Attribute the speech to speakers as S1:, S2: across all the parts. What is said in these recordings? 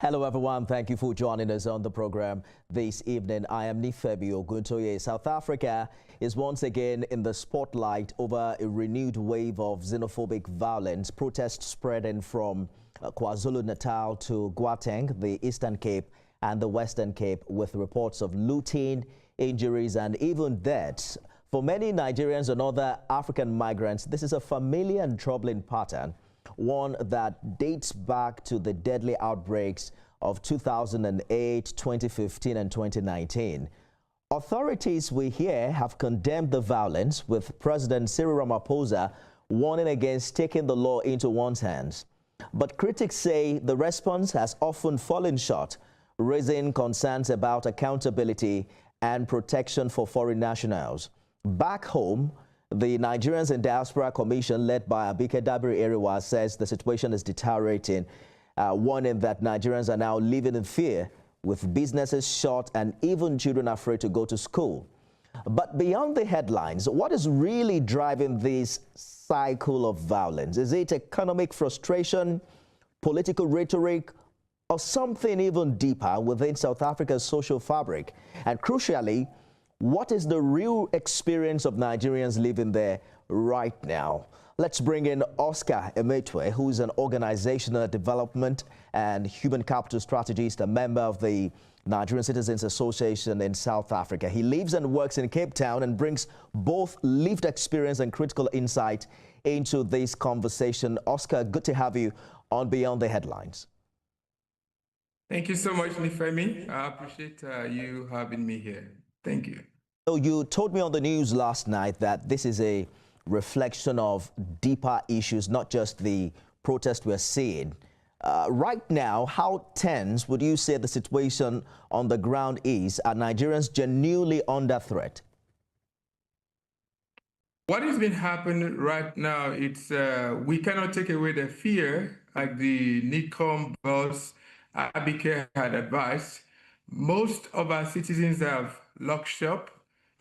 S1: Hello everyone, thank you for joining us on the program this evening. I am Nifemi. South Africa is once again in the spotlight over a renewed wave of xenophobic violence, protests spreading from KwaZulu-Natal to Gauteng, the Eastern Cape and the Western Cape, with reports of looting, injuries and even deaths. For many Nigerians and other African migrants, this is a familiar and troubling pattern, one that dates back to the deadly outbreaks of 2008, 2015 and 2019. Authorities, we hear, have condemned the violence, with President Cyril Ramaphosa warning against taking the law into one's hands. But critics say the response has often fallen short, raising concerns about accountability and protection for foreign nationals. Back home, the Nigerians in Diaspora Commission, led by Abike Dabiri-Eriwa, says the situation is deteriorating, warning that Nigerians are now living in fear, with businesses shut and even children afraid to go to school. But beyond the headlines, what is really driving this cycle of violence? Is it economic frustration, political rhetoric, or something even deeper within South Africa's social fabric? And crucially, what is the real experience of Nigerians living there right now? Let's bring in Oscar Emetuei, who is an organizational development and human capital strategist, a member of the Nigerian Citizens Association in South Africa. He lives and works in Cape Town and brings both lived experience and critical insight into this conversation. Oscar, good to have you on Beyond the Headlines.
S2: Thank you so much, Nifemi. I appreciate you having me here. Thank you.
S1: So you told me on the news last night that this is a reflection of deeper issues, not just the protest we're seeing. Right now, how tense would you say the situation on the ground is? Are Nigerians genuinely under threat?
S2: What has been happening right now, it's we cannot take away the fear, like the NICOM boss Abike had advised. Most of our citizens have locked shop.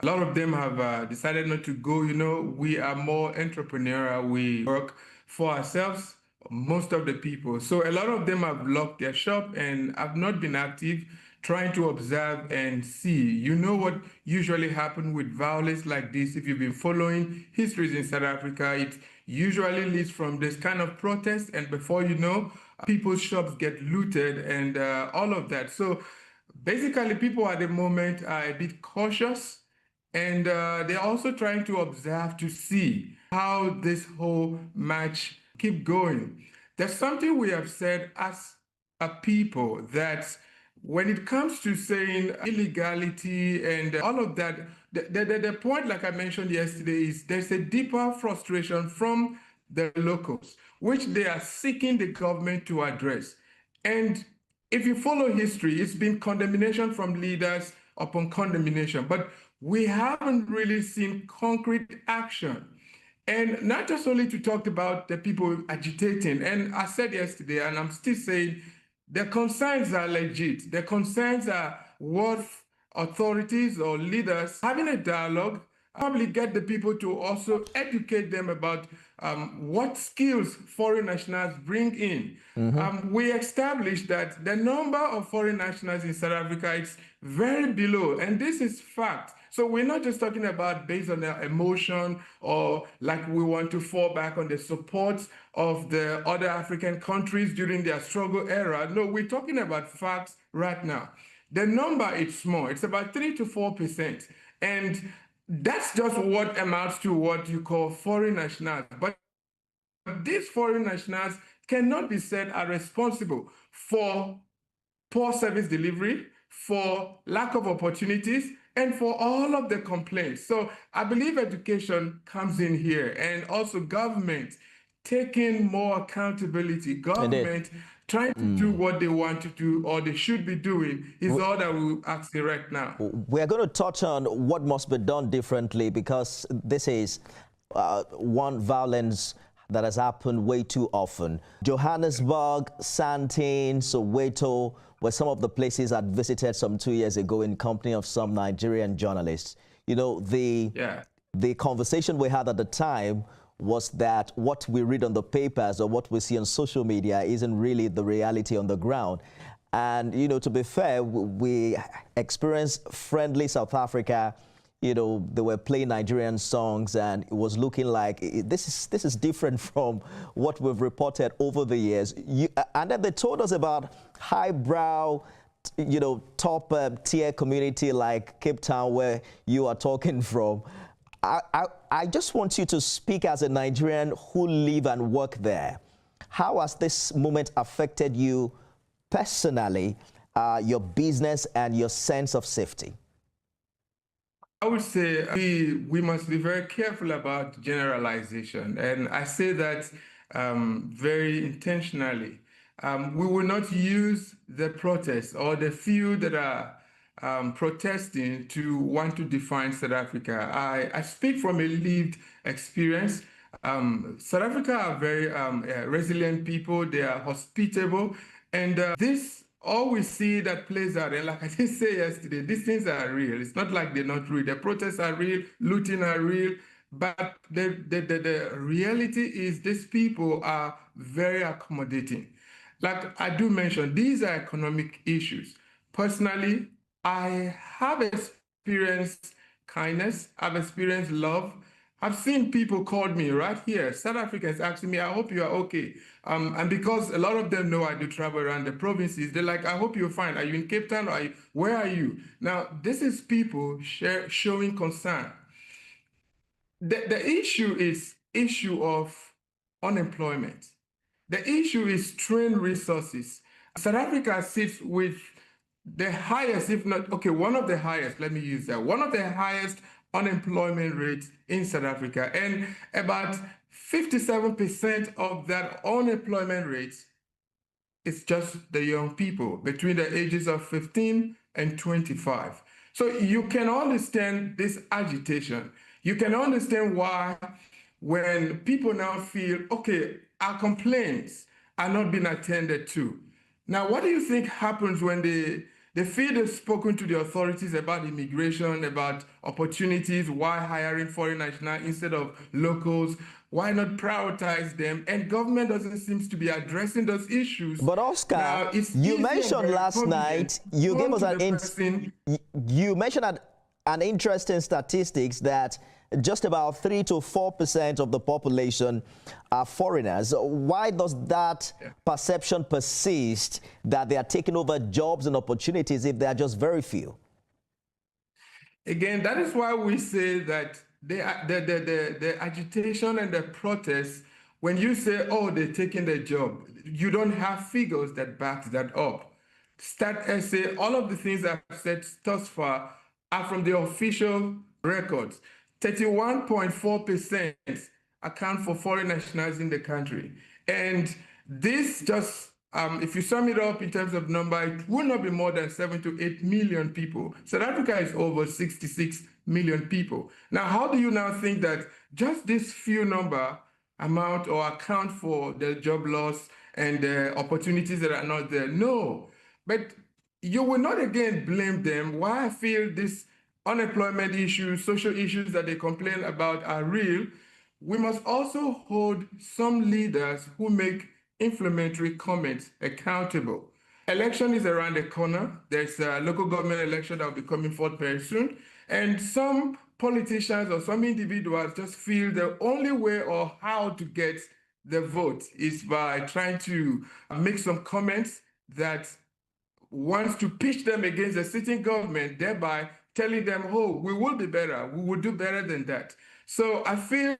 S2: A lot of them have decided not to go. You know, we are more entrepreneurial. We work for ourselves, most of the people. So a lot of them have locked their shop and have not been active, trying to observe and see. You know what usually happens with violence like this? If you've been following histories in South Africa, it usually leads from this kind of protest. And before you know, people's shops get looted and all of that. So basically, people at the moment are a bit cautious. And they're also trying to observe to see how this whole match keep going. There's something we have said as a people, that when it comes to saying illegality and all of that, the point, like I mentioned yesterday, is there's a deeper frustration from the locals, which they are seeking the government to address. And if you follow history, it's been condemnation from leaders upon condemnation, but we haven't really seen concrete action. And not just only to talk about the people agitating. And I said yesterday, and I'm still saying, the concerns are legit. The concerns are worth authorities or leaders having a dialogue, probably get the people to also educate them about what skills foreign nationals bring in. We established that the number of foreign nationals in South Africa is very below, and this is fact. So we're not just talking about based on their emotion or like we want to fall back on the support of the other African countries during their struggle era. No, we're talking about facts right now. The number is small. It's about 3 to 4%. And that's just what amounts to what you call foreign nationals. But these foreign nationals cannot be said are responsible for poor service delivery, for lack of opportunities, and for all of the complaints. So I believe education comes in here, and also government taking more accountability, government trying to do what they want to do or they should be doing is all that we're asking right now.
S1: We're going to touch on what must be done differently, because this is one violence that has happened way too often. Johannesburg, Sandton, Soweto were some of the places I'd visited some 2 years ago in company of some Nigerian journalists. You know, the conversation we had at the time was that what we read on the papers or what we see on social media isn't really the reality on the ground. And, you know, to be fair, we experienced friendly South Africa. You know, they were playing Nigerian songs, and it was looking like this is different from what we've reported over the years. And then they told us about highbrow, you know, top tier community like Cape Town, where you are talking from. I just want you to speak as a Nigerian who live and work there. How has this moment affected you personally, your business and your sense of safety?
S2: I would say we must be very careful about generalization. And I say that very intentionally. We will not use the protests or the few that are protesting to want to define South Africa. I speak from a lived experience. South Africa are very resilient people. They are hospitable. And this all we see that plays out, and like I did say yesterday, these things are real. It's not like they're not real. The protests are real, looting are real, but the reality is these people are very accommodating. Like I do mention, these are economic issues. Personally, I have experienced kindness, I've experienced love. I've seen people call me right here, South Africans asking me, I hope you are okay. And because a lot of them know I do travel around the provinces, they're like, I hope you're fine. Are you in Cape Town? Where are you? Now, this is people showing concern. The issue is issue of unemployment. The issue is trained resources. South Africa sits with the highest, if not, okay, one of the highest, let me use that, one of the highest unemployment rates in South Africa. And about 57% of that unemployment rate is just the young people between the ages of 15 and 25. So you can understand this agitation. You can understand why when people now feel, okay, our complaints are not being attended to. Now, what do you think happens when they feel they've spoken to the authorities about immigration, about opportunities, why hiring foreign nationals instead of locals, why not prioritize them? And government doesn't seem to be addressing those issues.
S1: But Oscar,
S2: now,
S1: you mentioned last night, you gave us you mentioned an interesting statistics that just about 3 to 4% of the population are foreigners. Why does that perception persist that they are taking over jobs and opportunities if they are just very few?
S2: Again, that is why we say that the agitation and the protests, when you say, oh, they're taking their job, you don't have figures that back that up. Stat essay, all of the things I've said thus far are from the official records. 31.4% account for foreign nationals in the country. And this just, if you sum it up in terms of number, it will not be more than 7 to 8 million people. South Africa is over 66 million people. Now, how do you now think that just this few number amount or account for the job loss and the opportunities that are not there? No, but you will not again blame them. Why I feel this unemployment issues, social issues that they complain about are real. We must also hold some leaders who make inflammatory comments accountable. Election is around the corner. There's a local government election that will be coming forth very soon. And some politicians or some individuals just feel the only way or how to get the vote is by trying to make some comments that wants to pitch them against the sitting government, thereby telling them, oh, we will be better, we will do better than that. So I feel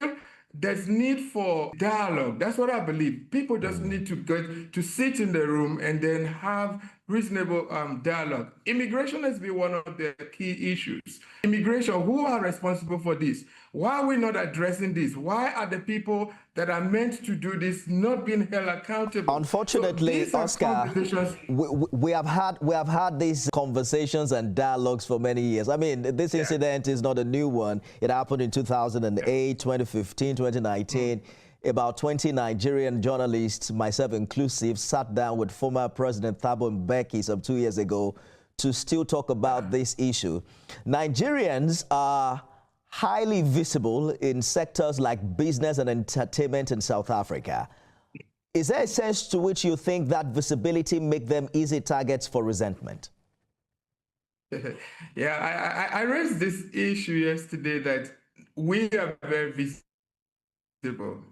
S2: there's need for dialogue. That's what I believe. People just need to get to sit in the room and then have reasonable dialogue. Immigration has been one of the key issues. Immigration, who are responsible for this? Why are we not addressing this? Why are the people that are meant to do this not being held accountable?
S1: Unfortunately, so Oscar, we have had these conversations and dialogues for many years. I mean, this incident is not a new one. It happened in 2008, 2015, 2019. About 20 Nigerian journalists, myself inclusive, sat down with former President Thabo Mbeki some 2 years ago to still talk about this issue. Nigerians are highly visible in sectors like business and entertainment in South Africa. Is there a sense to which you think that visibility make them easy targets for resentment?
S2: Yeah, I raised this issue yesterday that we are very visible.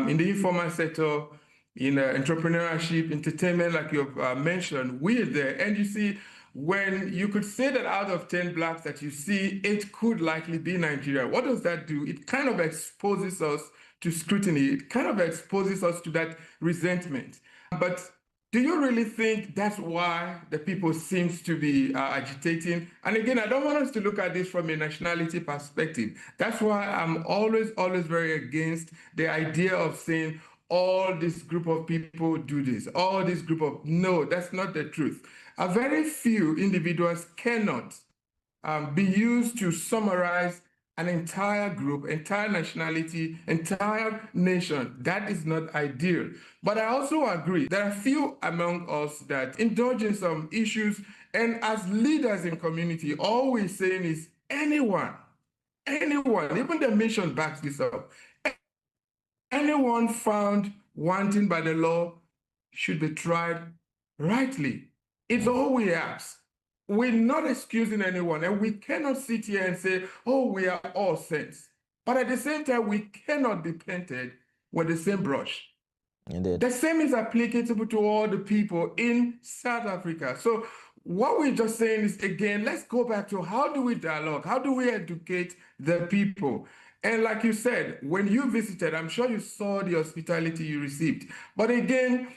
S2: In the informal sector, in entrepreneurship, entertainment, like you've mentioned, we're there. And you see, when you could say that out of 10 blacks that you see, 8 could likely be Nigeria, what does that do? It kind of exposes us to scrutiny. It kind of exposes us to that resentment. But do you really think that's why the people seems to be agitating? And again, I don't want us to look at this from a nationality perspective. That's why I'm always very against the idea of saying all this group of people do this, all this group of, no, that's not the truth. A very few individuals cannot be used to summarize an entire group, entire nationality, entire nation. That is not ideal. But I also agree there are few among us that indulge in some issues, and as leaders in community, all we're saying is anyone, even the mission backs this up, anyone found wanting by the law should be tried rightly. It's all we ask. We're not excusing anyone, and we cannot sit here and say, oh, we are all saints. But at the same time, we cannot be painted with the same brush.
S1: Indeed.
S2: The same is applicable to all the people in South Africa. So what we're just saying is, again, let's go back to how do we dialogue? How do we educate the people? And like you said, when you visited, I'm sure you saw the hospitality you received. But again,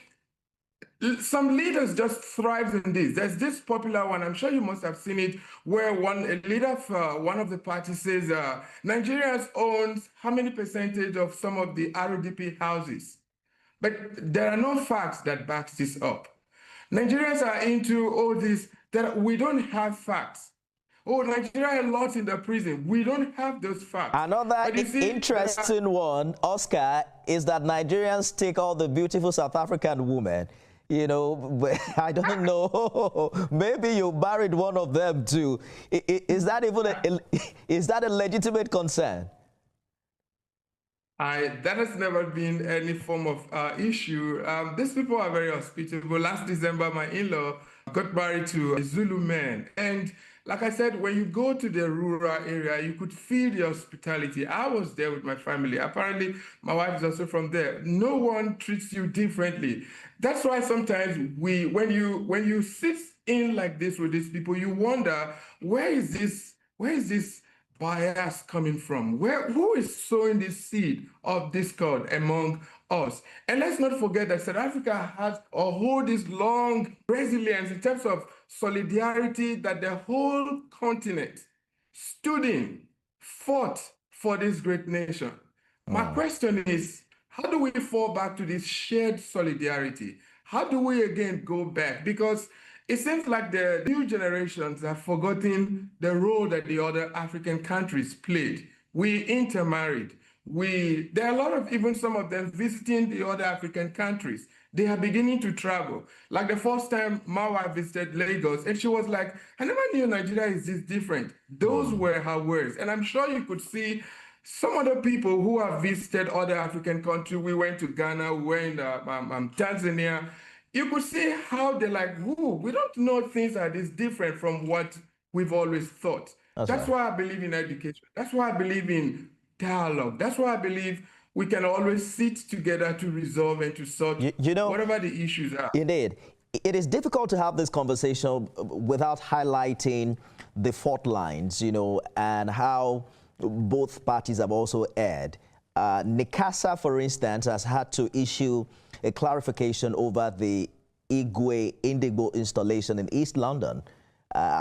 S2: some leaders just thrive in this. There's this popular one, I'm sure you must have seen it, where a leader of one of the parties says, Nigerians owns how many percentage of some of the RODP houses? But there are no facts that backs this up. Nigerians are into all this, that we don't have facts. Oh, Nigeria a lot in the prison. We don't have those facts.
S1: Another interesting one, Oscar, is that Nigerians take all the beautiful South African women. You know, I don't know. Maybe you married one of them too. Is that even is that a legitimate concern?
S2: That has never been any form of issue. These people are very hospitable. Last December, my in-law got married to a Zulu man. And like I said, when you go to the rural area, you could feel the hospitality. I was there with my family. Apparently, my wife is also from there. No one treats you differently. That's why sometimes when you sit in like this with these people, you wonder, where is this bias coming from? Who is sowing this seed of discord among us? And let's not forget that South Africa has a whole this long resilience in terms of solidarity that the whole continent stood in, fought for this great nation. My question is, how do we fall back to this shared solidarity? How do we again go back? Because it seems like the new generations have forgotten the role that the other African countries played. We intermarried. There are a lot of, even some of them visiting the other African countries. They are beginning to travel. Like the first time my wife visited Lagos, and she was like, I never knew Nigeria is this different. Those were her words. And I'm sure you could see some other people who have visited other African countries. We went to Ghana, we went Tanzania. You could see how they're like, whoa, we don't know things are this different from what we've always thought. That's why I believe in education. That's why I believe in dialogue. That's why I believe we can always sit together to resolve and to solve whatever the issues are.
S1: Indeed. It is difficult to have this conversation without highlighting the fault lines, and how both parties have also erred. Nikasa, for instance, has had to issue a clarification over the Igwe Indigo installation in East London,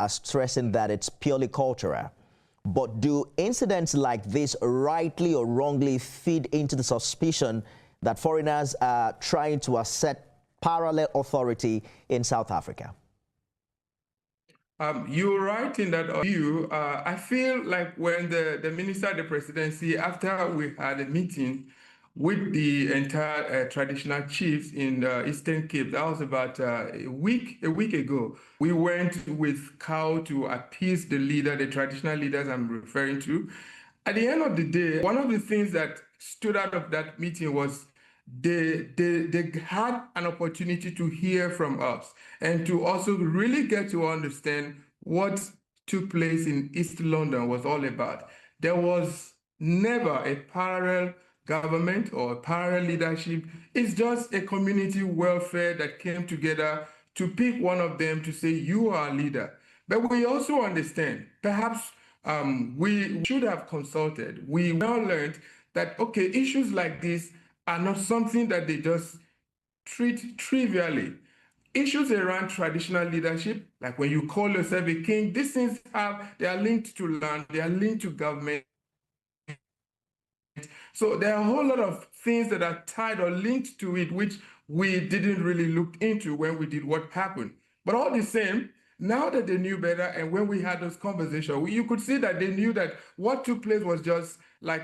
S1: stressing that it's purely cultural. But do incidents like this rightly or wrongly feed into the suspicion that foreigners are trying to assert parallel authority in South Africa?
S2: You're right in that view. I feel like when the Minister of the Presidency, after we had a meeting with the entire traditional chiefs in the Eastern Cape, that was about a week ago, we went with cow to appease the leader, the traditional leaders I'm referring to. At the end of the day, one of the things that stood out of that meeting was they had an opportunity to hear from us and to also really get to understand what took place in East London was all about. There was never a parallel government or a parallel leadership. It's just a community welfare that came together to pick one of them to say, you are a leader. But we also understand, perhaps we should have consulted. We now learned that, okay, issues like this are not something that they just treat trivially. Issues around traditional leadership, like when you call yourself a king, these things they are linked to land, they are linked to government. So there are a whole lot of things that are tied or linked to it, which we didn't really look into when we did what happened. But all the same, now that they knew better, and when we had those conversations, you could see that they knew that what took place was just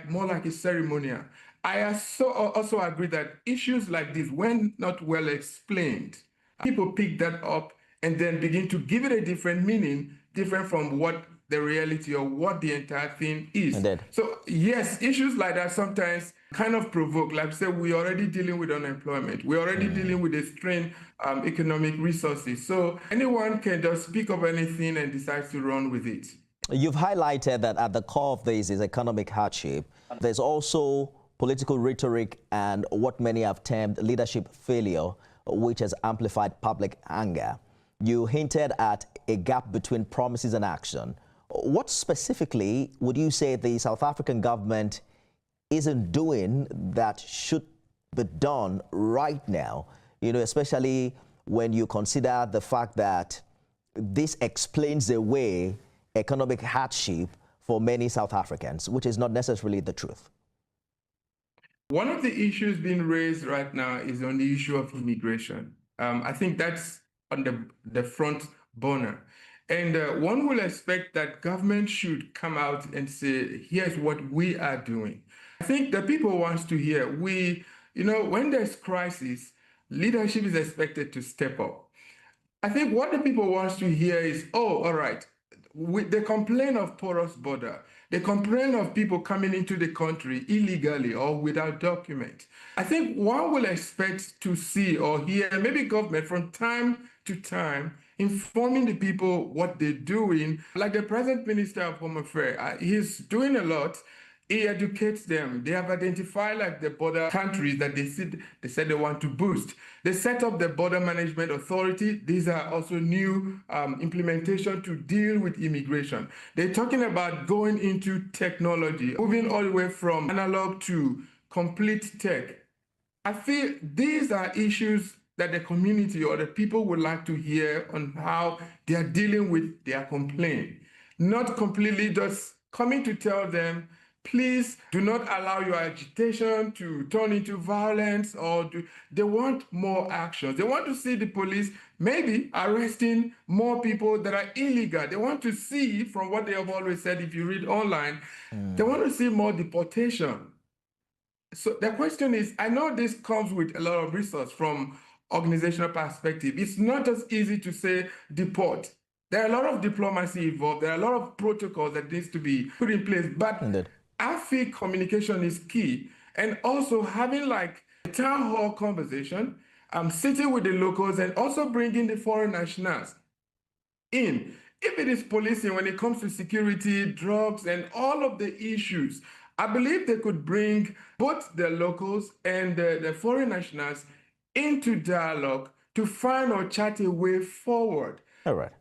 S2: more like a ceremonial. I also agree that issues like this, when not well explained, people pick that up and then begin to give it a different meaning, different from what the reality or what the entire thing is.
S1: Indeed.
S2: So yes, issues like that sometimes kind of provoke. Like I said, we're already dealing with unemployment. We're already dealing with a strained economic resources. So anyone can just pick up anything and decide to run with it.
S1: You've highlighted that at the core of this is economic hardship. There's also political rhetoric and what many have termed leadership failure, which has amplified public anger. You hinted at a gap between promises and action. What specifically would you say the South African government isn't doing that should be done right now? You know, especially when you consider the fact that this explains away economic hardship for many South Africans, which is not necessarily the truth.
S2: One of the issues being raised right now is on the issue of immigration. I think that's on the front burner. And one will expect that government should come out and say, here's what we are doing. I think the people want to hear, when there's crisis, leadership is expected to step up. I think what the people want to hear is, oh, all right, they complain of porous border. They complain of people coming into the country illegally or without documents. I think one will expect to see or hear maybe government from time to time informing the people what they're doing. Like the present Minister of Home Affairs, he's doing a lot. He educates them. They have identified the border countries that they said they want to boost. They set up the Border Management Authority. These are also new implementation to deal with immigration. They're talking about going into technology, moving all the way from analog to complete tech. I feel these are issues that the community or the people would like to hear on how they are dealing with their complaint. Not completely just coming to tell them, please do not allow your agitation to turn into violence, they want more action. They want to see the police maybe arresting more people that are illegal. They want to see, from what they have always said, if you read online, they want to see more deportation. So the question is, I know this comes with a lot of resource from organizational perspective. It's not as easy to say deport. There are a lot of diplomacy involved. There are a lot of protocols that needs to be put in place. But
S1: Indeed.
S2: I feel communication is key. And also having a town hall conversation, sitting with the locals and also bringing the foreign nationals in. If it is policing, when it comes to security, drugs, and all of the issues, I believe they could bring both the locals and the foreign nationals into dialogue to find or chart a way forward.
S1: All right.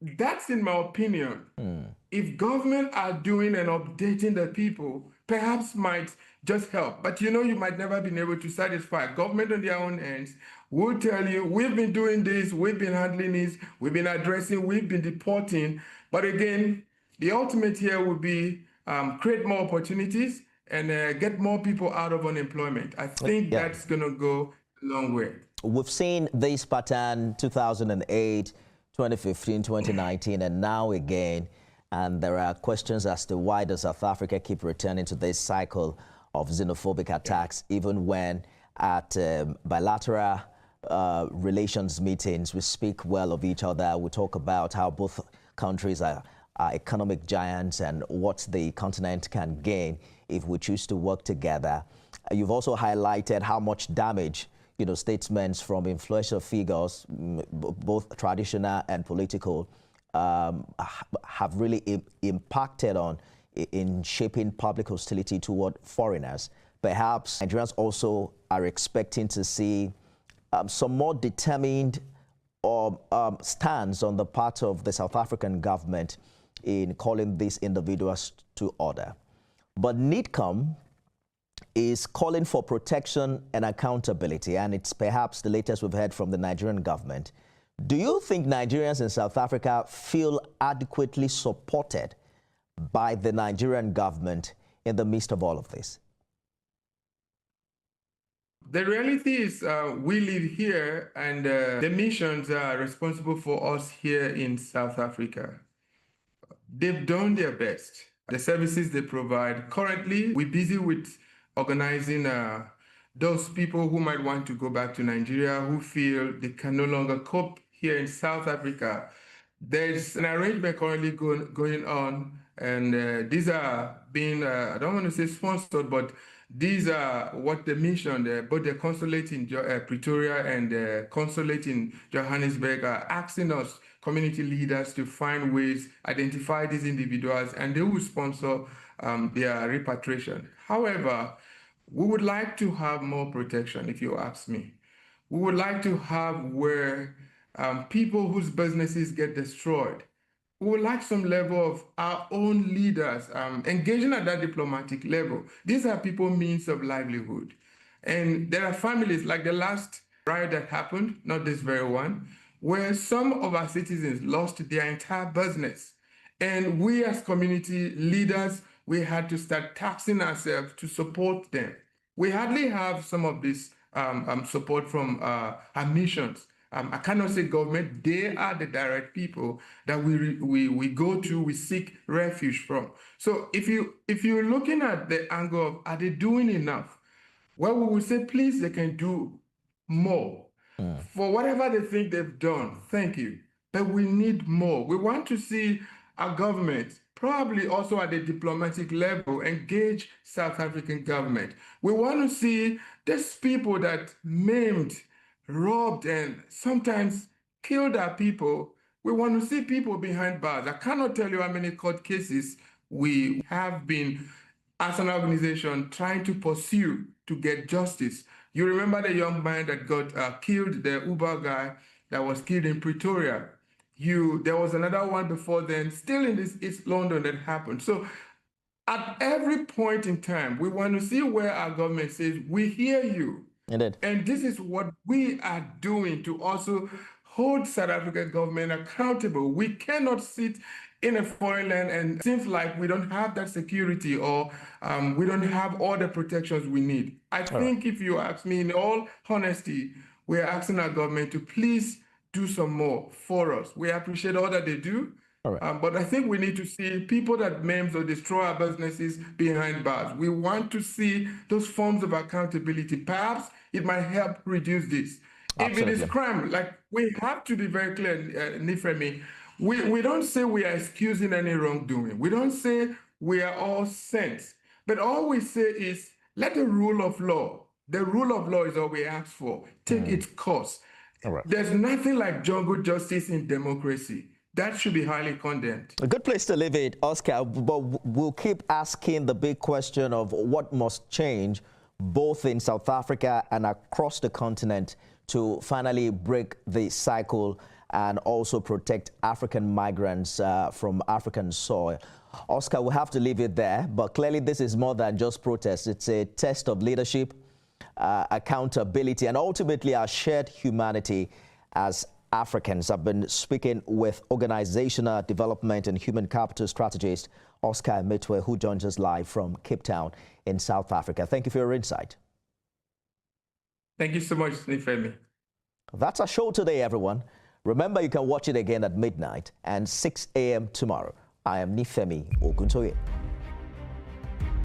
S2: That's in my opinion. If government are doing and updating the people, perhaps might just help. But you might never be able to satisfy. Government on their own ends will tell you, we've been doing this, we've been handling this, we've been addressing, we've been deporting. But again, the ultimate here would be create more opportunities and get more people out of unemployment. I think that's going to go a long way.
S1: We've seen this pattern 2008, 2015, 2019, and now again. And there are questions as to why does South Africa keep returning to this cycle of xenophobic attacks, even when at bilateral relations meetings, we speak well of each other. We talk about how both countries are economic giants and what the continent can gain if we choose to work together. You've also highlighted how much damage, statements from influential figures, both traditional and political, have really impacted on in shaping public hostility toward foreigners. Perhaps Nigerians also are expecting to see some more determined stance on the part of the South African government in calling these individuals to order. But NIDCOM is calling for protection and accountability, and it's perhaps the latest we've heard from the Nigerian government. Do you think Nigerians in South Africa feel adequately supported by the Nigerian government in the midst of all of this?
S2: The reality is we live here, and the missions are responsible for us here in South Africa. They've done their best. The services they provide. Currently, we're busy with organizing those people who might want to go back to Nigeria, who feel they can no longer cope here in South Africa. There's an arrangement currently going on, and these are being, I don't want to say sponsored, but these are what the mission, both the consulate in Pretoria and the consulate in Johannesburg are asking us, community leaders, to find ways, identify these individuals, and they will sponsor their repatriation. However, we would like to have more protection, if you ask me. We would like to have where people whose businesses get destroyed, we would like some level of our own leaders engaging at that diplomatic level. These are people means of livelihood. And there are families, like the last riot that happened, not this very one, where some of our citizens lost their entire business. And we as community leaders, we had to start taxing ourselves to support them. We hardly have some of this support from our missions. I cannot say government, they are the direct people that we go to, we seek refuge from. So if you're looking at the angle of, are they doing enough? Well, we will say, please, they can do more. For whatever they think they've done, thank you. But we need more. We want to see our government, probably also at the diplomatic level, engage South African government. We want to see these people that maimed, robbed, and sometimes killed our people. We want to see people behind bars. I cannot tell you how many court cases we have been, as an organization, trying to pursue to get justice. You remember the young man that got killed, the Uber guy that was killed in Pretoria. There was another one before then, still in this East London, that happened. So at every point in time, we want to see where our government says, we hear you.
S1: Indeed.
S2: And this is what we are doing to also hold South African government accountable. We cannot sit in a foreign land and it seems like we don't have that security, or we don't have all the protections we need. I think if you ask me, in all honesty, we're asking our government to please do some more for us. We appreciate all that they do. But I think we need to see people that maim or destroy our businesses behind bars. We want to see those forms of accountability. Perhaps it might help reduce this. Absolutely. If it is crime, like, we have to be very clear, Nifemi, we don't say we are excusing any wrongdoing. We don't say we are all saints. But all we say is, let the rule of law is all we ask for, take its course. There's nothing like jungle justice in democracy. That should be highly condemned.
S1: A good place to leave it, Oscar, but we'll keep asking the big question of what must change both in South Africa and across the continent to finally break the cycle and also protect African migrants from African soil. Oscar, we'll have to leave it there, but clearly this is more than just protest. It's a test of leadership, accountability, and ultimately our shared humanity as Africans. I've been speaking with organizational development and human capital strategist Oscar Emetuei, who joins us live from Cape Town in South Africa. Thank you for your insight.
S2: Thank you so much, Nifemi.
S1: That's our show today, everyone. Remember, you can watch it again at midnight and 6 a.m. tomorrow. I am Nifemi Oguntoye.